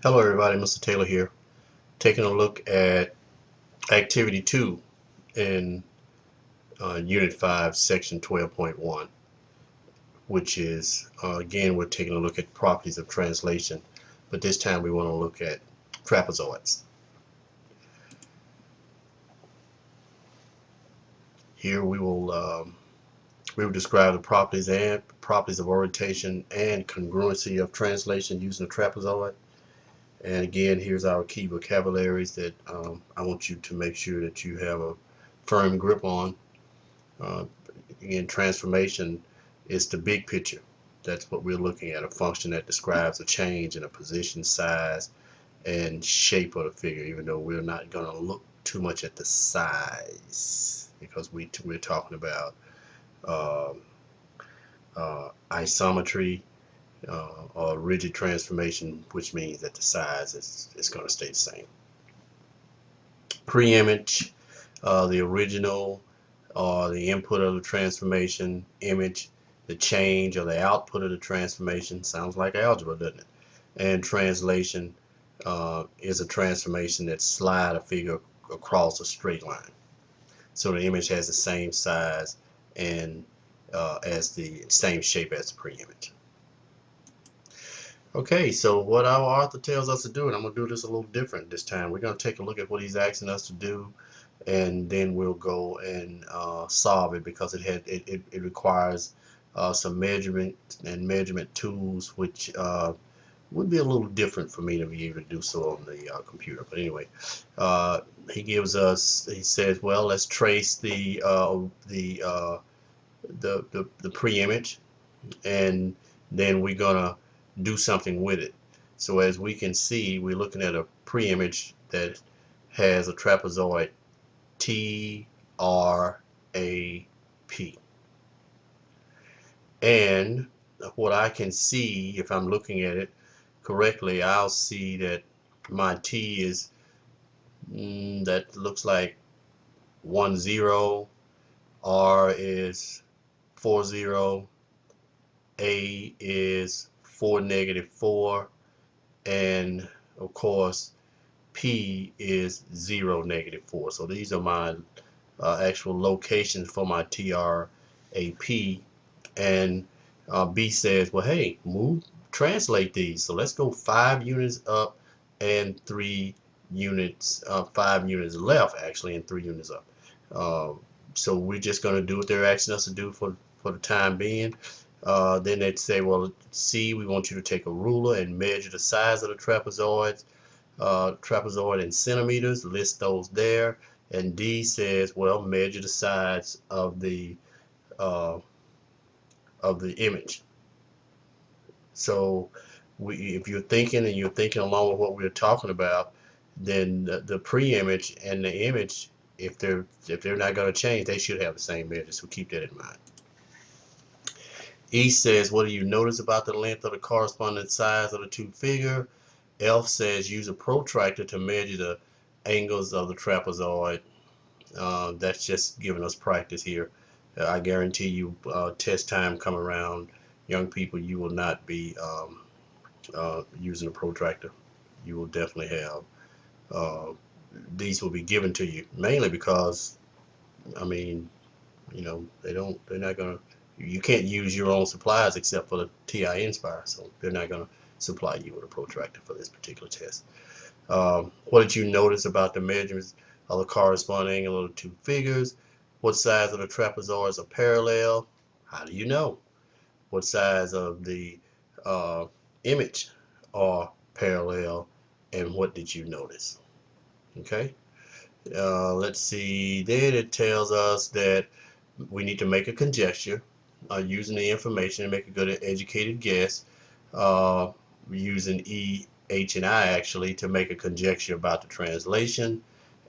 Hello everybody, Mr. Taylor here, taking a look at Activity 2 in Unit 5, Section 12.1, which is, again, we're taking a look at properties of translation, but this time we want to look at trapezoids. Here we will describe the properties of orientation and congruency of translation using a trapezoid. And again, here's our key vocabularies that I want you to make sure that you have a firm grip on. Again, transformation is the big picture. That's what we're looking at, a function that describes a change in a position, size, and shape of the figure, even though we're not going to look too much at the size because we're talking about isometry or rigid transformation, which means that the size is going to stay the same. Pre-image, the original or the input of the transformation. Image, the change or the output of the transformation. Sounds like algebra, doesn't it? And translation is a transformation that slides a figure across a straight line. So the image has the same size and as the same shape as the pre-image. Okay, so what our author tells us to do, and I'm going to do this a little different this time. We're going to take a look at what he's asking us to do, and then we'll go and solve it because it requires some measurement and measurement tools, which would be a little different for me to be able to do so on the computer. But anyway, he says, well, let's trace the pre-image, and then we're gonna do something with it. So as we can see, we're looking at a pre-image that has a trapezoid TRAP. And what I can see, if I'm looking at it correctly, I'll see that my T is, that looks like 1 0, R is 4 0, A is 4 negative 4, and of course P is 0 negative 4. So these are my actual locations for my TRAP. And B says, well, hey, translate these. So let's go 5 units up and 3 units, 5 units left actually, and 3 units up. So we're just going to do what they're asking us to do for the time being. Then they'd say, well, C, we want you to take a ruler and measure the size of the trapezoid in centimeters, list those there. And D says, well, measure the size of the image. So if you're thinking along with what we're talking about, then the pre-image and the image, if they're not going to change, they should have the same measure. So keep that in mind. E says, what do you notice about the length of the corresponding size of the two figures? F says, use a protractor to measure the angles of the trapezoid. That's just giving us practice here. I guarantee you, test time come around, young people, you will not be using a protractor. You will definitely have, these will be given to you, mainly because, I mean, they're not going to, you can't use your own supplies except for the TI Inspire, so they're not going to supply you with a protractor for this particular test. What did you notice about the measurements of the corresponding angle of the two figures? What size of the trapezoids are parallel? How do you know? What size of the image are parallel, and what did you notice? Okay, let's see. Then it tells us that we need to make a conjecture using the information and make a good educated guess, using E, H, and I actually to make a conjecture about the translation.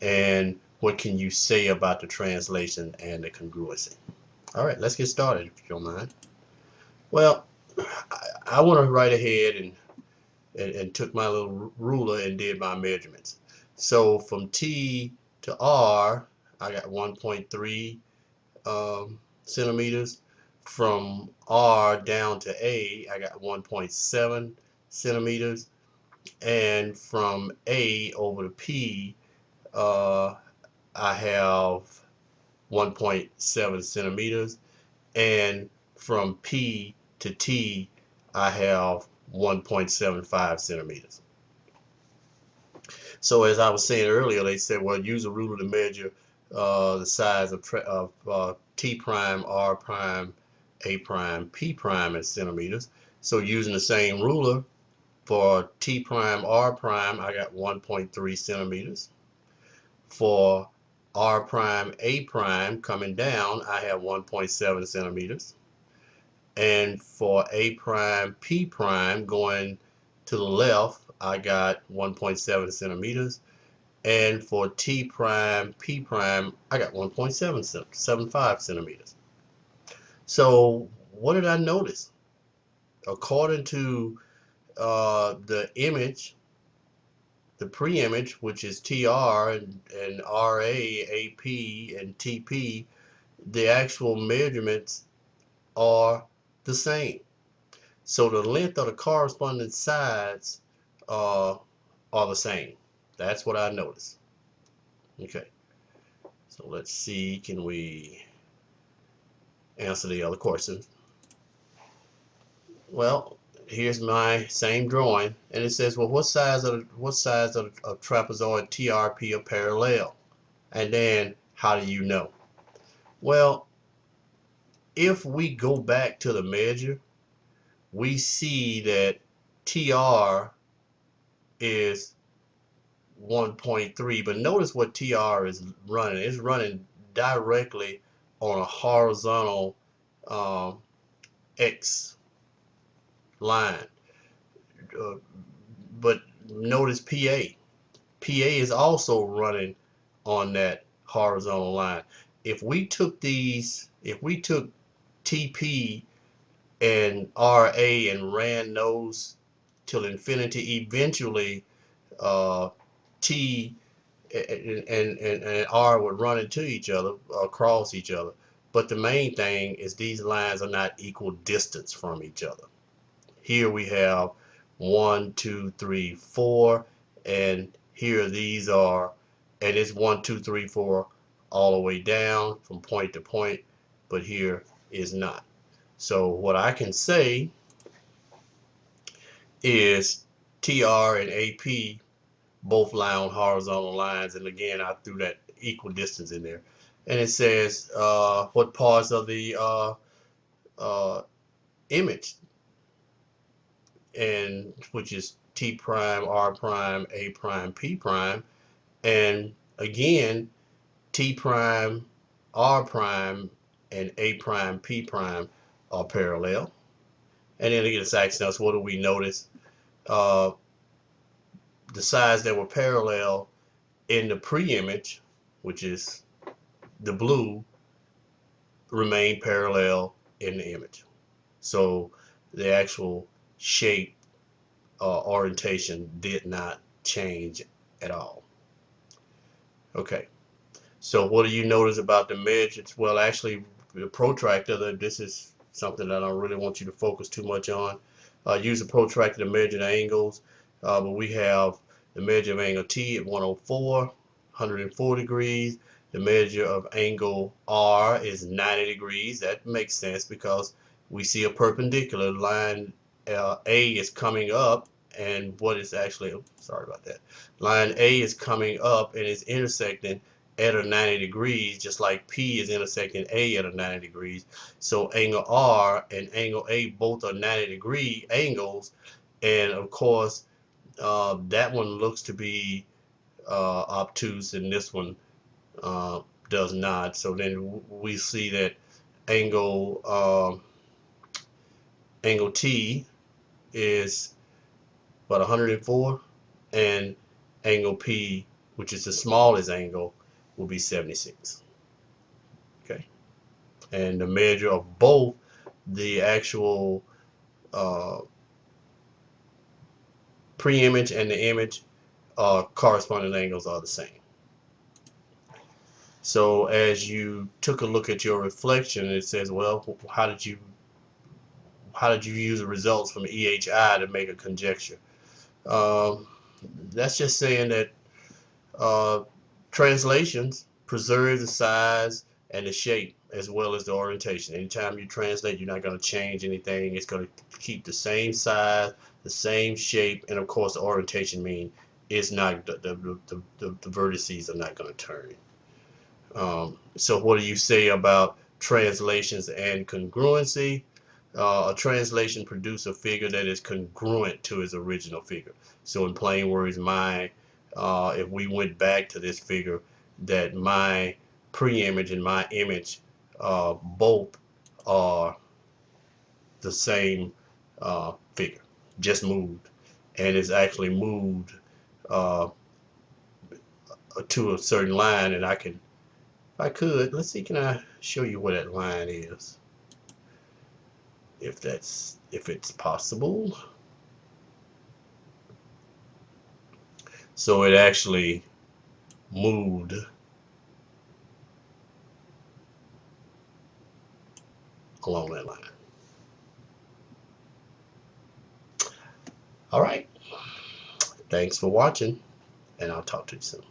And what can you say about the translation and the congruency? All right, let's get started, if you don't mind. Well, I want to write ahead and took my little ruler and did my measurements. So from T to R, I got 1.3 centimeters. From R down to A, I got 1.7 centimeters. and from A over to P, I have 1.7 centimeters, and from P to T, I have 1.75 centimeters. So as I was saying earlier, they said, well, use a ruler to measure the size of T prime, R prime, A prime, P prime in centimeters. So using the same ruler for T prime, R prime, I got 1.3 centimeters. For R prime, A prime coming down, I have 1.7 centimeters. And for A prime, P prime going to the left, I got 1.7 centimeters. And for T prime, P prime, I got 1.75 centimeters. So what did I notice? According to the image, the pre-image, which is TR and RA, AP, and TP, the actual measurements are the same. So the length of the corresponding sides uh, are the same. That's what I noticed. Okay, so let's see, can we answer the other questions? Well, here's my same drawing, and it says, well, what sides of trapezoid TRP are parallel? And then, how do you know? Well, if we go back to the measure, we see that TR is 1.3, but notice what TR is running. It's running directly on a horizontal X line. Uh, but notice PA. PA is also running on that horizontal line. If we took TP and RA and ran those till infinity, eventually T and R would run into each other, across each other. But the main thing is these lines are not equal distance from each other. Here we have 1, 2, 3, 4, and here these are, and it's 1, 2, 3, 4 all the way down from point to point, but here is not. So what I can say is TR and AP both lie on horizontal lines, and again I threw that equal distance in there. And it says what parts of the uh, image, and which is T prime, R prime, A prime, P prime, and again T prime, R prime, and A prime, P prime are parallel. And then again, it's asking us, what do we notice? Uh, the sides that were parallel in the pre-image, which is the blue, remain parallel in the image. So the actual shape orientation did not change at all. Okay, so what do you notice about the midge? Well, actually, the protractor, this is something that I don't really want you to focus too much on. Use a protractor to measure the angles, but we have the measure of angle T at 104, 104 degrees. The measure of angle R is 90 degrees. That makes sense because we see a perpendicular line. A is coming up, and what is actually, oh, sorry about that. Line A is coming up and is intersecting at a 90 degrees, just like P is intersecting A at a 90 degrees. So angle R and angle A both are 90-degree angles, and of course that one looks to be obtuse and this one does not. So then we see that angle angle T is about 104, and angle P, which is the smallest angle, will be 76. Okay, and the measure of both the actual pre-image and the image corresponding angles are the same. So as you took a look at your reflection, it says, well, how did you use the results from EHI to make a conjecture? Um, that's just saying that uh, translations preserve the size and the shape as well as the orientation. Anytime you translate, you're not going to change anything. It's going to keep the same size, the same shape, and of course, the orientation means it's not the vertices are not going to turn. So what do you say about translations and congruency? A translation produces a figure that is congruent to its original figure. So in plain words, if we went back to this figure, that my pre-image and my image both are the same figure, just moved, and it's actually moved uh, to a certain line, and if I could, let's see, can I show you where that line is? If it's possible. So it actually moved along that line. All right. Thanks for watching, and I'll talk to you soon.